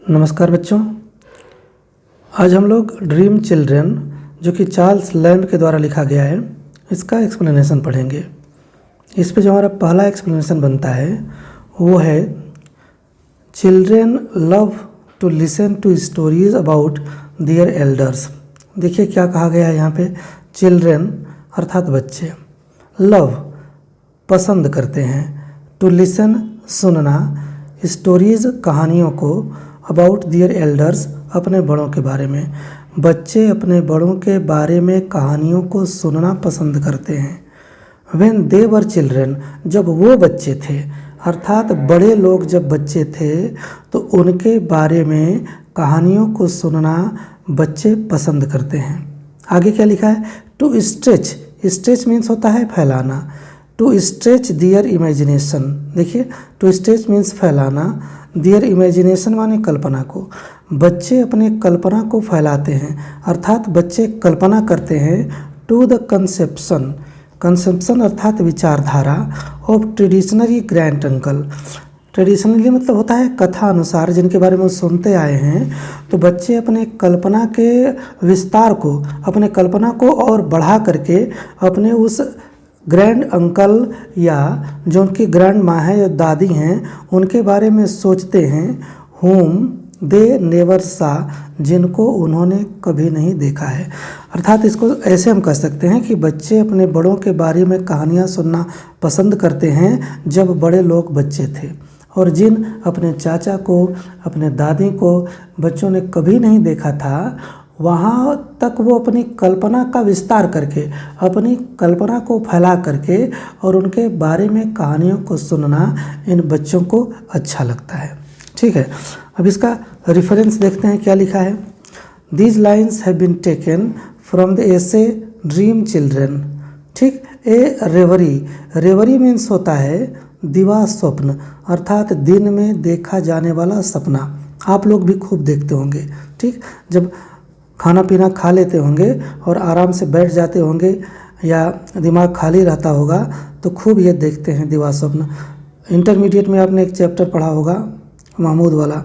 नमस्कार बच्चों। आज हम लोग ड्रीम चिल्ड्रन जो कि चार्ल्स लैम्ब के द्वारा लिखा गया है इसका एक्सप्लेनेशन पढ़ेंगे। इस पे जो हमारा पहला एक्सप्लेनेशन बनता है वो है children love to listen to stories about their elders. देखिए क्या कहा गया है यहाँ पे, चिल्ड्रन अर्थात बच्चे, लव पसंद करते हैं, टू लिसन सुनना, स्टोरीज़ कहानियों को, अबाउट दियर एल्डर्स अपने बड़ों के बारे में। बच्चे अपने बड़ों के बारे में कहानियों को सुनना पसंद करते हैं। व्हेन दे वर चिल्ड्रन, जब वो बच्चे थे, अर्थात बड़े लोग जब बच्चे थे तो उनके बारे में कहानियों को सुनना बच्चे पसंद करते हैं। आगे क्या लिखा है, टू स्ट्रेच, स्ट्रेच मीन्स होता है फैलाना, टू स्ट्रेच दियर इमेजिनेशन। देखिए टू स्ट्रेच मीन्स फैलाना, दियर इमेजिनेशन माने कल्पना को। बच्चे अपने कल्पना को फैलाते हैं, अर्थात बच्चे कल्पना करते हैं टू द कंसेप्शन, कंसेप्शन अर्थात विचारधारा of traditionally grand uncle. Traditionally मतलब होता है कथा अनुसार, जिनके बारे में सुनते आए हैं। तो बच्चे अपने कल्पना के विस्तार को, अपने कल्पना को और बढ़ा करके अपने उस ग्रैंड अंकल या जो उनकी ग्रैंड माँ है या दादी हैं उनके बारे में सोचते हैं, होम दे नेवर सा, जिनको उन्होंने कभी नहीं देखा है। अर्थात इसको ऐसे हम कह सकते हैं कि बच्चे अपने बड़ों के बारे में कहानियाँ सुनना पसंद करते हैं जब बड़े लोग बच्चे थे, और जिन अपने चाचा को, अपने दादी को बच्चों ने कभी नहीं देखा था, वहाँ तक वो अपनी कल्पना का विस्तार करके, अपनी कल्पना को फैला करके और उनके बारे में कहानियों को सुनना इन बच्चों को अच्छा लगता है। ठीक है, अब इसका रेफरेंस देखते हैं क्या लिखा है। These lines have been taken from the essay Dream Children. ठीक, ए रेवरी, रेवरी मीन्स होता है दिवा स्वप्न, अर्थात दिन में देखा जाने वाला सपना। आप लोग भी खूब देखते होंगे। ठीक, जब खाना पीना खा लेते होंगे और आराम से बैठ जाते होंगे या दिमाग खाली रहता होगा तो खूब ये देखते हैं दिवा स्वप्न। इंटरमीडिएट में आपने एक चैप्टर पढ़ा होगा महमूद वाला,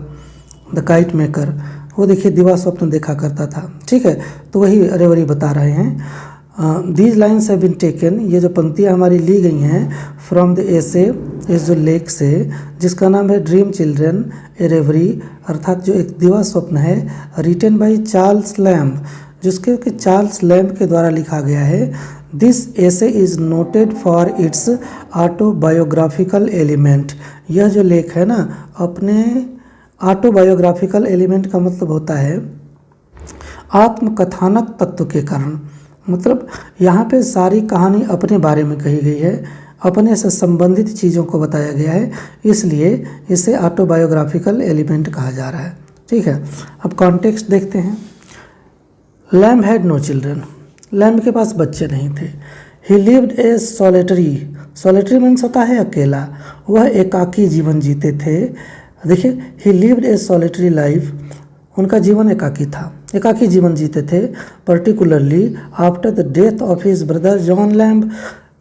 द काइट मेकर, वो देखिए दिवा स्वप्न देखा करता था। ठीक है, तो वही रेवरी बता रहे हैं। These lines have been taken, ये जो पंक्तियाँ हमारी ली गई हैं फ्रॉम द एसे, इस जो लेख से जिसका नाम है ड्रीम चिल्ड्रन ए रेवरी, अर्थात जो एक दिवा स्वप्न है, रिटन बाई चार्ल्स लैम्ब, जिसके कि चार्ल्स लैम्ब के द्वारा लिखा गया है। This essay is noted for its autobiographical element. यह जो लेख है ना, अपने ऑटोबायोग्राफिकल एलिमेंट का मतलब होता है आत्मकथानक तत्व के कारण। मतलब यहाँ पे सारी कहानी अपने बारे में कही गई है, अपने से संबंधित चीज़ों को बताया गया है, इसलिए इसे ऑटोबायोग्राफिकल एलिमेंट कहा जा रहा है। ठीक है, अब कॉन्टेक्स्ट देखते हैं। Lamb had no children, Lamb के पास बच्चे नहीं थे। He lived a solitary, solitary means होता है अकेला, वह एकाकी जीवन जीते थे। देखिए, he lived a solitary life, उनका जीवन एकाकी था, एकाकी जीवन जीते थे। Particularly after the death of his brother John Lamb,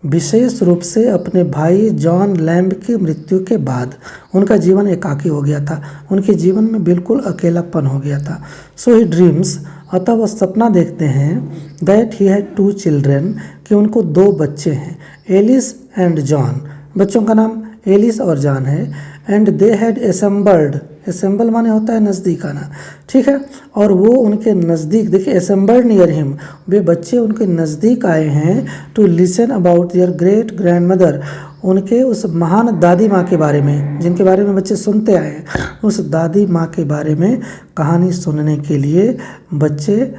विशेष रूप से अपने भाई जॉन लैम्ब की मृत्यु के बाद उनका जीवन एकाकी हो गया था, उनके जीवन में बिल्कुल अकेलापन हो गया था। सो ही ड्रीम्स, अतः वह सपना देखते हैं, that he had two children, कि उनको दो बच्चे हैं, एलिस एंड जॉन, बच्चों का नाम एलिस और जॉन है। And they had assembled, assemble माने होता है नज़दीक आना। ठीक है, और वो उनके नज़दीक, देखिए असेंबल्ड नियर हिम, वे बच्चे उनके नज़दीक आए हैं, to listen about their great grand mother, उनके उस महान दादी माँ के बारे में, जिनके बारे में बच्चे सुनते आए हैं, उस दादी माँ के बारे में कहानी सुनने के लिए बच्चे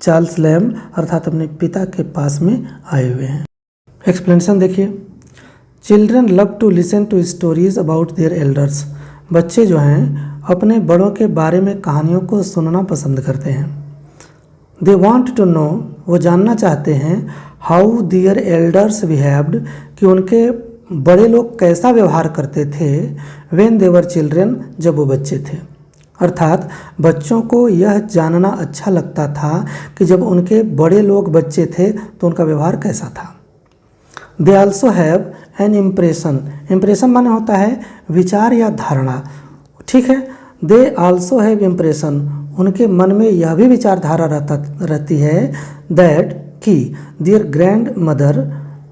चार्ल्स लैम्ब अर्थात अपने पिता के पास में आए हुए हैं। एक्सप्लेनेशन देखिए। Children love to listen to stories about their elders, बच्चे जो हैं अपने बड़ों के बारे में कहानियों को सुनना पसंद करते हैं। दे वॉन्ट टू नो, वो जानना चाहते हैं, हाउ दियर एल्डर्स बिहेव्ड, कि उनके बड़े लोग कैसा व्यवहार करते थे, व्हेन दे वर चिल्ड्रन, जब वो बच्चे थे। अर्थात बच्चों को यह जानना अच्छा लगता था कि जब उनके बड़े लोग बच्चे थे तो उनका व्यवहार कैसा था। They also have an impression, impression माने होता है विचार या धारणा। ठीक है, दे आल्सो हैव इम्प्रेशन, उनके मन में यह भी विचारधारा रहती है दैट कि देयर ग्रैंड मदर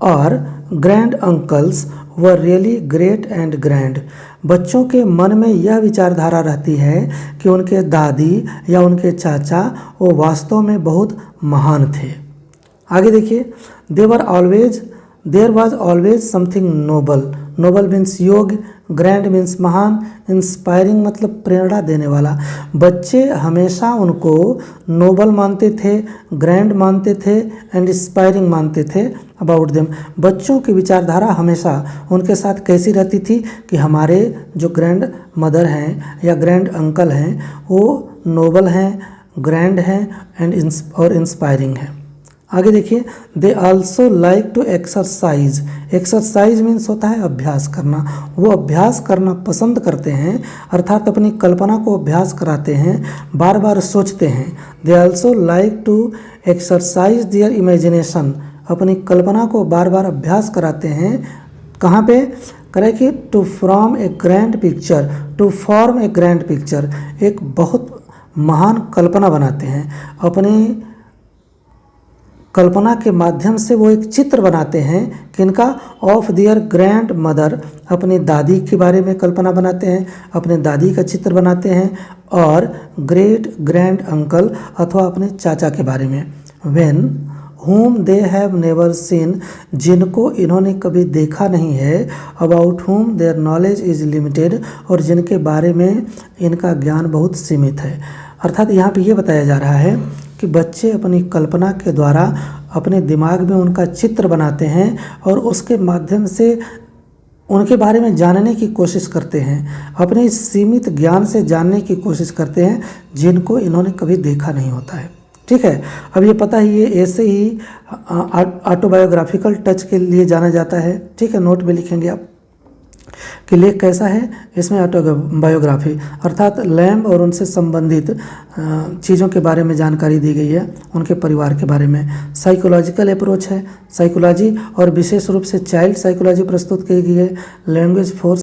और grand uncles were really great and grand. बच्चों के मन में यह विचारधारा रहती है कि उनके दादी या उनके चाचा वो वास्तव में बहुत महान थे। आगे देखिए, there was always something noble, noble means योग्य, ग्रैंड मीन्स महान, इंस्पायरिंग मतलब प्रेरणा देने वाला। बच्चे हमेशा उनको नोबल मानते थे, ग्रैंड मानते थे एंड इंस्पायरिंग मानते थे अबाउट देम। बच्चों की विचारधारा हमेशा उनके साथ कैसी रहती थी कि हमारे जो ग्रैंड मदर हैं या ग्रैंड अंकल हैं वो नोबल हैं, ग्रैंड हैं एंड और इंस्पायरिंग हैं। आगे देखिए, they also like to exercise, exercise means होता है अभ्यास करना, वो अभ्यास करना पसंद करते हैं, अर्थात अपनी कल्पना को अभ्यास कराते हैं, बार बार सोचते हैं। They also like to exercise their imagination, अपनी कल्पना को बार बार अभ्यास कराते हैं। कहाँ पे करें कि to form a grand picture, to form a grand picture, एक बहुत महान कल्पना बनाते हैं। अपने कल्पना के माध्यम से वो एक चित्र बनाते हैं किनका, ऑफ देयर ग्रैंड मदर, अपनी दादी के बारे में कल्पना बनाते हैं, अपने दादी का चित्र बनाते हैं, और ग्रेट ग्रैंड अंकल अथवा अपने चाचा के बारे में। When whom they have never seen, जिनको इन्होंने कभी देखा नहीं है, about whom their knowledge is limited, और जिनके बारे में इनका ज्ञान बहुत सीमित है। अर्थात यहाँ पे ये बताया जा रहा है कि बच्चे अपनी कल्पना के द्वारा अपने दिमाग में उनका चित्र बनाते हैं और उसके माध्यम से उनके बारे में जानने की कोशिश करते हैं, अपने इस सीमित ज्ञान से जानने की कोशिश करते हैं जिनको इन्होंने कभी देखा नहीं होता है। ठीक है, अब ये पता ही ये ऐसे ही ऑटोबायोग्राफिकल टच के लिए जाना जाता है। ठीक है, नोट में लिखेंगे आप कि लेख कैसा है, इसमें ऑटोबायोग्राफी अर्थात लैम्ब और उनसे संबंधित चीज़ों के बारे में जानकारी दी गई है, उनके परिवार के बारे में। साइकोलॉजिकल अप्रोच है, साइकोलॉजी और विशेष रूप से चाइल्ड साइकोलॉजी प्रस्तुत की गई है। Language force